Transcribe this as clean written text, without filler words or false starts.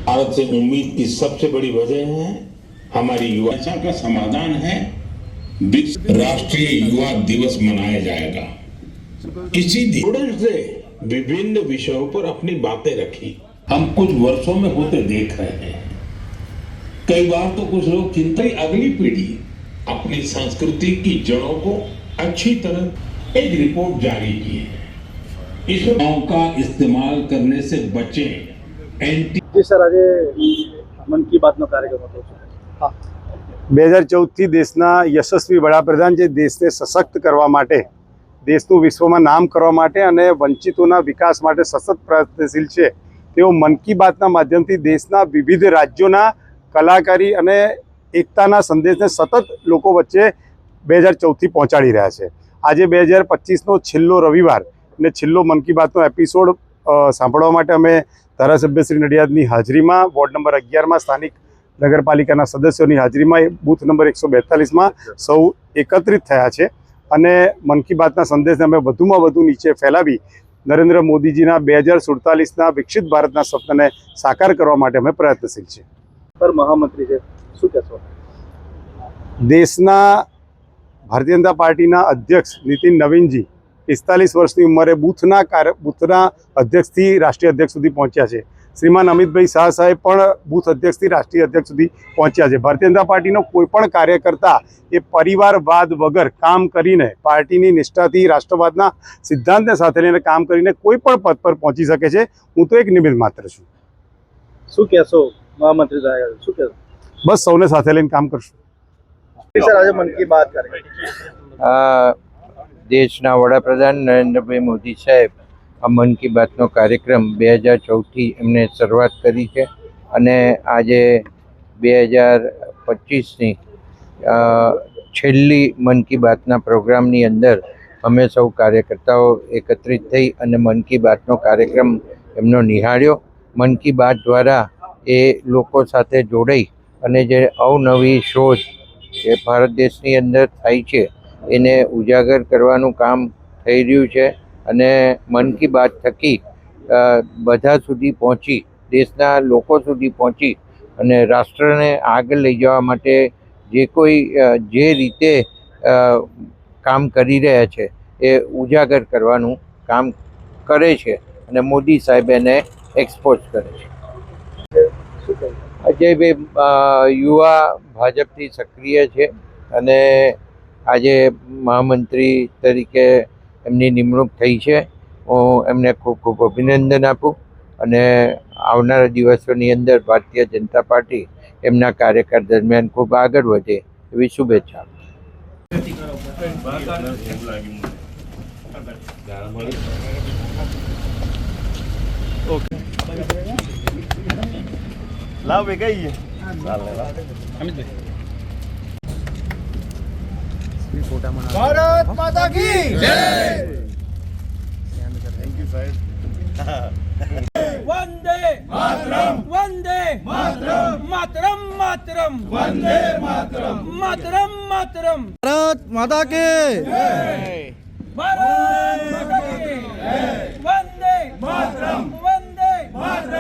भारत से उम्मीद की सबसे बड़ी वजह है हमारी युवा का समाधान है। राष्ट्रीय युवा दिवस मनाया जाएगा। इसी दिन से विभिन्न विषयों पर अपनी बातें रखी। हम कुछ वर्षों में होते देख रहे हैं। कई बार तो कुछ लोग चिंता अगली पीढ़ी अपनी संस्कृति की जड़ों को अच्छी तरह एक रिपोर्ट जारी की है। इस का इस्तेमाल करने से बचे। जी सर, आज मन की बातનો કાર્યક્રમ હતો। હા, 2014થી દેશના યશસ્વી વડાપ્રધાન જે દેશને સશક્ત કરવા માટે, દેશનું વિશ્વમાં નામ કરવા માટે અને વંચિતોના વિકાસ માટે સતત પ્રયત્નશીલ છે, તેઓ મન કી બાતના માધ્યમથી દેશના વિવિધ રાજ્યોના કલાકારી અને એકતાના સંદેશને સતત લોકો વચ્ચે 2014થી પહોંચાડી રહ્યા છે। આજે 2025નો છેલ્લો રવિવાર અને છેલ્લો મન કી બાતનો એપિસોડ સાંભળવા માટે અમે ધારાસભ્ય શ્રી નડિયાદની હાજરીમાં વોર્ડ નંબર 11માં સ્થાનિક નગરપાલિકાના સદસ્યોની હાજરીમાં બૂથ નંબર 142માં સૌ એકત્રિત થયા છે અને મન કી બાતના સંદેશને અમે વધુમાં વધુ નીચે ફેલાવી નરેન્દ્ર મોદીજીના 2047ના વિકસિત ભારતના સપનાને સાકાર કરવા માટે અમે પ્રયત્નશીલ છીએ। પર મહામંત્રી છે, શું કહેશો? દેશના ભારતીય જનતા પાર્ટીના અધ્યક્ષ નીતિન નવીનજી 45 વર્ષની ઉંમરે બૂથના અધ્યક્ષથી રાષ્ટ્રીય અધ્યક્ષ સુધી પહોંચ્યા છે। શ્રીમાન અમિતભાઈ શાહ સાહેબ પણ બૂથ અધ્યક્ષથી રાષ્ટ્રીય અધ્યક્ષ સુધી પહોંચ્યા છે। ભારતીય જનતા પાર્ટીનો કોઈપણ કાર્યકર્તા એ પરિવારવાદ વગર કામ કરીને, પાર્ટીની નિષ્ઠાથી, રાષ્ટ્રવાદના સિદ્ધાંતને સાથે લઈને કામ કરીને કોઈ પણ પદ પર પહોંચી શકે છે। હું તો એક નિમિત્ત માત્ર છું। શું કહેશો મહામંત્રી સાહેબ? શું કહેશો? બસ સૌને સાથે લઈને કામ કરશું। સર, આજે મન કી બાત કાર્યક્રમ દેશના વડાપ્રધાન નરેન્દ્રભાઈ મોદી સાહેબ આ મન કી બાતનો કાર્યક્રમ 2014થી એમને શરૂઆત કરી છે અને આજે 2025ની છેલ્લી મન કી બાતના પ્રોગ્રામની અંદર અમે સૌ કાર્યકર્તાઓ એકત્રિત થઈ અને મન કી બાતનો કાર્યક્રમ એમનો નિહાળ્યો। મન કી બાત દ્વારા એ લોકો સાથે જોડાઈ અને જે અવનવી શોધ એ ભારત દેશની અંદર થાય છે એને ઉજાગર કરવાનું કામ થઈ રહ્યું છે અને મન કી બાત થકી બધા સુધી પહોંચી, દેશના લોકો સુધી પહોંચી અને રાષ્ટ્રને આગળ લઈ જવા માટે જે કોઈ જે રીતે કામ કરી રહ્યા છે એ ઉજાગર કરવાનું કામ કરે છે અને મોદી સાહેબ એને એક્સપોઝ કરે છે। અજયભાઈ યુવા ભાજપથી સક્રિય છે અને આજે મહામંત્રી તરીકે એમની નિમણૂક થઈ છે। હું એમને ખૂબ ખૂબ અભિનંદન આપું અને આવનારા દિવસોની અંદર ભારતીય જનતા પાર્ટી એમના કાર્યકાળ દરમિયાન ખૂબ આગળ વધે એવી શુભેચ્છા। લાવ બે ગઈ भारत माता की जय। थैंक यू साहब। वंदे मातरम, वंदे मातरम, मातरम मातरम, वंदे मातरम, मातरम मातरम। भारत माता की जय। भारत माता